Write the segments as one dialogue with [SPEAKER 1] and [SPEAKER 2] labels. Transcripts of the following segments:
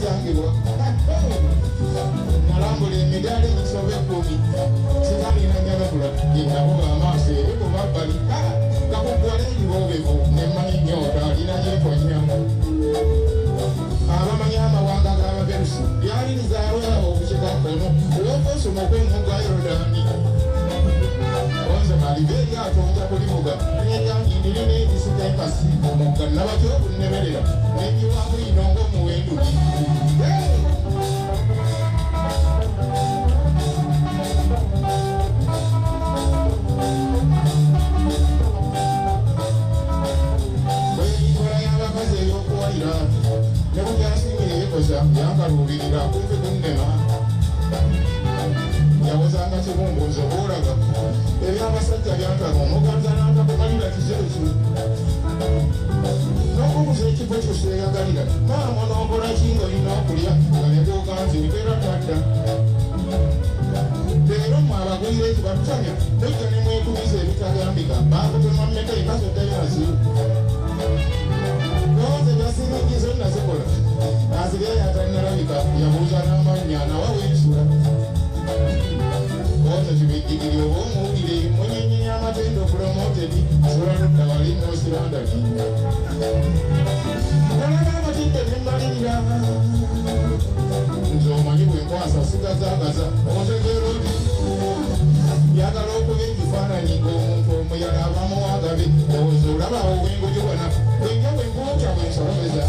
[SPEAKER 1] ebitangibwa nalambula emidaala egisoba 10 sitalina nyalabula yennakuba amaaso eri ku mabbali kakugwala ebibobevu nemmanyi nyoota alina yeetonya abamanyi amawanga g'ababerusi lyalirizaawaawo obukikakono olw'okwesoma okw'omugga Yorodaani onze malibe eryato nja kulivuga nirina egisitempasi mugga nabatyo okunnemerera nenyiwamu ino ng'omuwenduki bweyikola y'abakazi ey'okuwalira ne bugyasingira eyekoza yankaluubirira kumpi kunnema yawozanga kibumbuuzo boolaga ebyabasajja byantaka omuganza n'atakumalira kizeezu n'okubuza ekifo kyo seeyagalira maama n'okola ki ng'olina okulya nga negooganzi nikeera tadda leero mmwe abagwire ekibatutanya mujja ne mwekubiza ebitagambika baakutema mmeka ekasoddayo nazibu noze byasiringi zonna zikola aziryayo atalinalabika yabuuza n'amannya nawa wensula ozo kibijjigiri oba omuwulire munyenye y'amatendo promotedi solaludda wali nosirandaki alaga amatinde nemmalirira nze omanyi bwenkwasa sigazaagaza ontegeera oti yagala okuba ekifaananyi ng'omuntu omuyala abamuwagabe owooza olabaawo bwengojobona bwenja bwenkuwokya bwensolobeza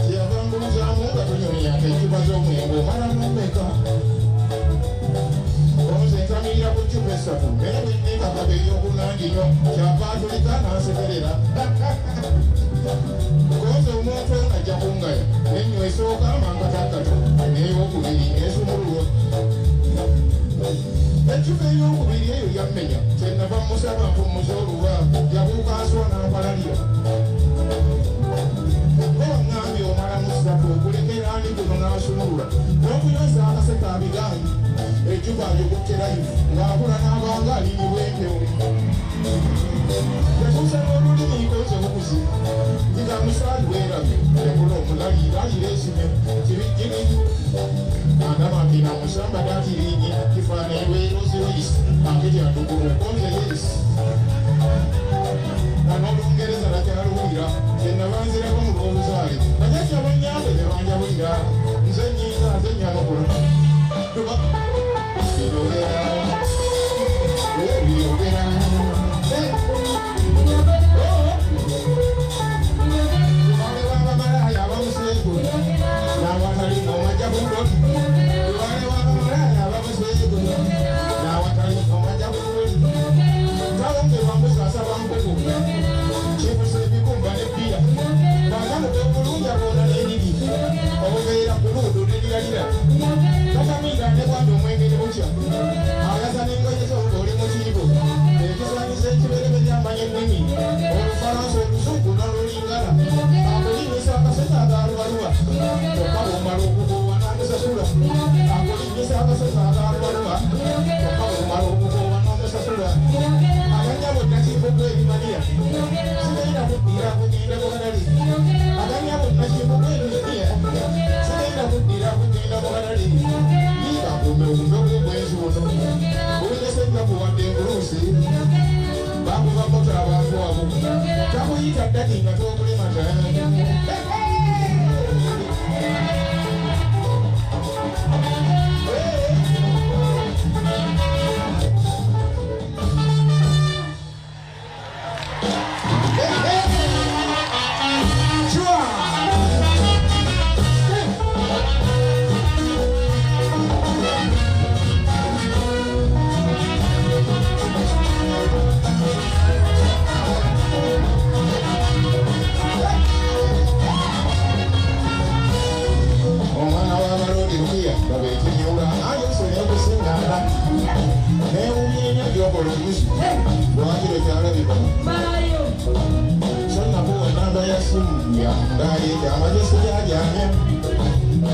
[SPEAKER 1] kyeyavanguluzaamu nga tunyonyaka ecupa z'omwenge omala nomeka omuze ntamirira ku cupa 3 naye bwenneekakaba ey'okunangi nyo kyava atulika n'ansekerera koze omuntu ono ajja kungaya nenyo esooka amankatakato n'ey'okubiri n'esumululwa ecupa ey'okubiri eyo yammenya kyenava musaba mpumuza oluba yabuuka aswa n'ampalalira owaŋŋambye omala musatu okulekera ani kuno n'asumulula n'okunyweza akaseka abiganyi ecupa agikutterayo ng'akula n'abanga aliyibwa empewo yakusa n'olulimi koze bukuzi njiga musaali weerabye ekula omulaliira alireesime kibijjigi andamapina musamba datirinyi kifaananyi weeroziroyisi angetyandugulu konze yesi n'olungereza nakyaluwulira kyenabanzireko mu lw'obuzaale bajajja banyambe ne banjabulira nze nnyinza nze nyanokula birobera birobera bale babamalaya abamuseeko n'awatali omajja buloti bale babamalaya abamuseeko n'awatali omajja buloti talongerwa musasaba mpuku kifusa ebikumba nebbiya bagamuta obulungi aboona n'eniri obubeera ku luudo lerilalira tataminga nebwandi omwenge ne bukya ayasa n'engoye zo ng'oli mu kiibo ekisanyisa ekiberebe lyamanya ennimi olufalansa oluzungu n'olulingala akulinyisa akasente agaalubaluba kyokka bw'omala okugoowa n'omusasula akulinyisa akasente agaalubaluba kyokka bw'omala okugoowa n'omusasula aganyabo nakimbugu ebimanira sigenda kuddira kugenda mukalali aganyabo nakimbugu ebimaniya sigenda kuddira kugenda mukalali yibakumbe obumbe bw'obwenzi buno buligesejja kuwadde enguluusi bakuba moto abantu abo takuyita ddati nga tokulemata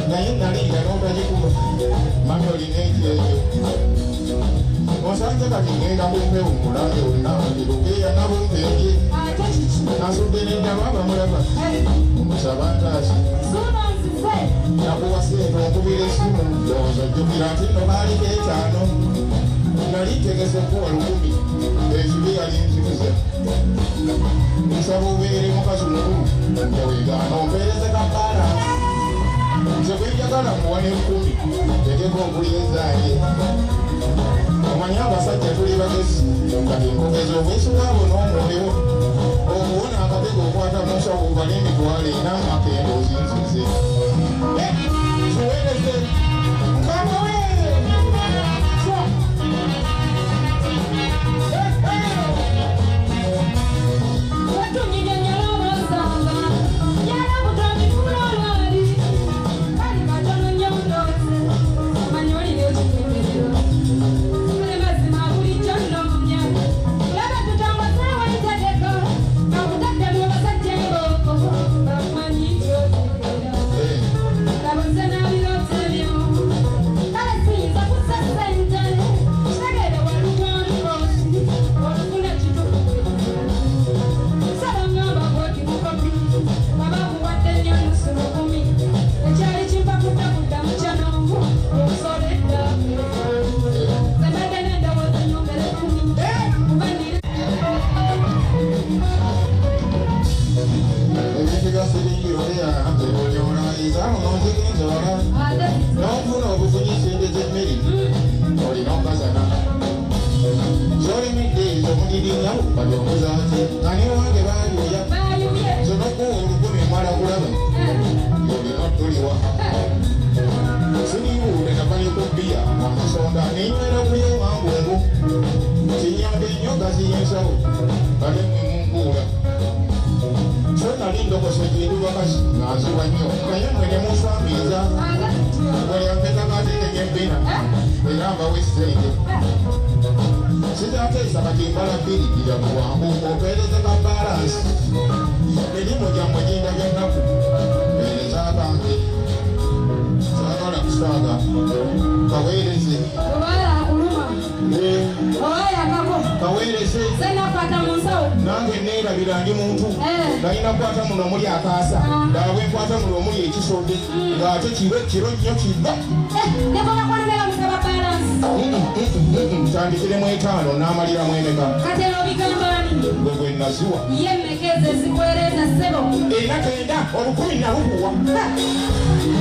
[SPEAKER 1] naye nalinga n'otagikuba mami olina ekyejo osanze kati ngenda kumpewo mulange olinaalirugeya nabumpeje nasudde n'endaba bamulaba omusaba ntaasi nakuwa sente okubira esimu ndowooza jjukira nti nno baaliko etaano nali ntegese kuwa 10 ekibi yali nzibuze nsaba obeere mukazi mukulu njawegaana ompeereze kabaala nze bwenjagala muwa ne10 tegeka okuliyezaaye omanyi abasajja tuli bagezi kati nkogeza obwesi bwabo n'omwoyo obubona akatego okwata mu nsawo bali emitwalo ena makendo ozinzize kiweereze kamowe tandikiremu etaano n'amaliramu emeka katero bigambani gwe naziwa ye mekeze zikwereza sebo era kenda 10 nalukuwa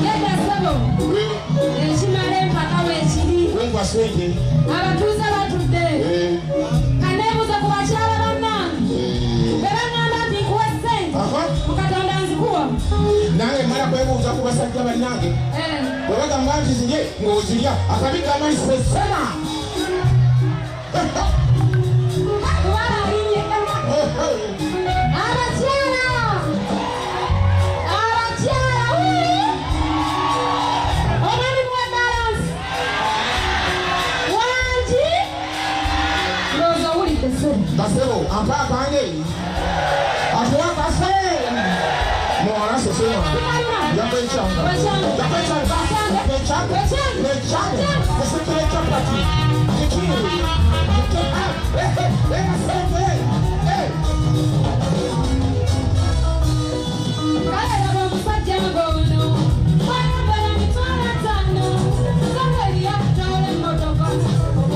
[SPEAKER 1] genda sebo ekimala empaka wekiri wengwa sente abatuuze batudde kaneebuuza ku bakyala bannange bebangamba nti nkuwa sente mukatonda nzikuwa nange mala kwebuuza ku basajja bannange bwe bagamba nti zirye ng'ozirya akabi kamalisesena Kasebo, ampa kange. Atwa kase. Moara sesema. Yapechanga. Yapechanga. Yapechanga. Yapechanga. Kusikile chapati. Kikiri. Hey. Kale na musajja ngono. Bana bana mitwala tano. Sangari ya tole motoka.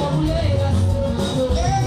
[SPEAKER 1] Obulera. Yeah.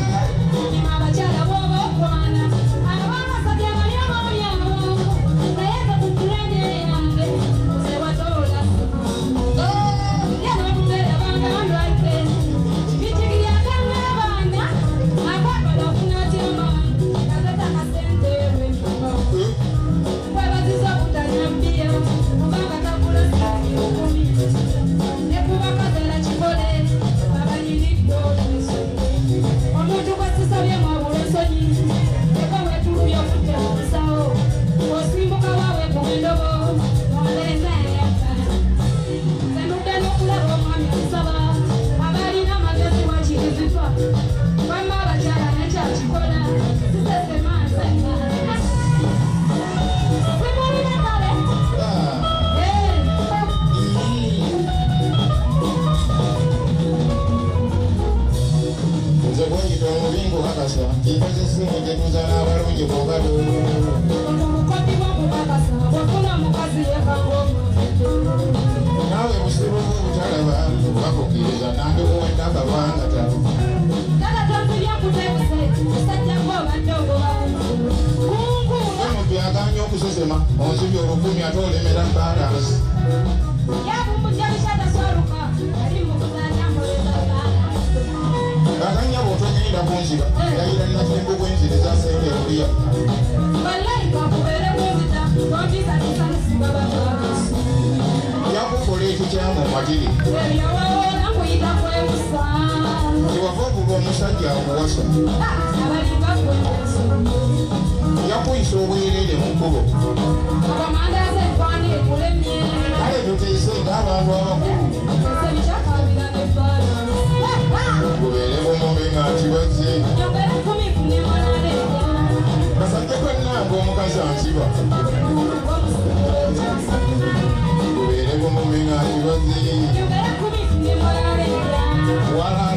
[SPEAKER 1] kikozesenge tuzala abalungi bwobalo nawe busibu butalaba bakukiriza nange muwenda akabanga tabu omuntu yaganya okusesema onzibya olukumi ate olemera balansi aganya bwotogenda kunziba yayira nafimbu gwenzire zasenge oliya yakukola ekikyamu omagiri tiwava obulwa omusajja akuwasa yakuyisa obwerere mu kkubo kale tuteese ng'abantu abakulu gubeere bumubi nga kibazze basajja kwennanga omukazi ansiba gubeere bumubi nga kibazze wala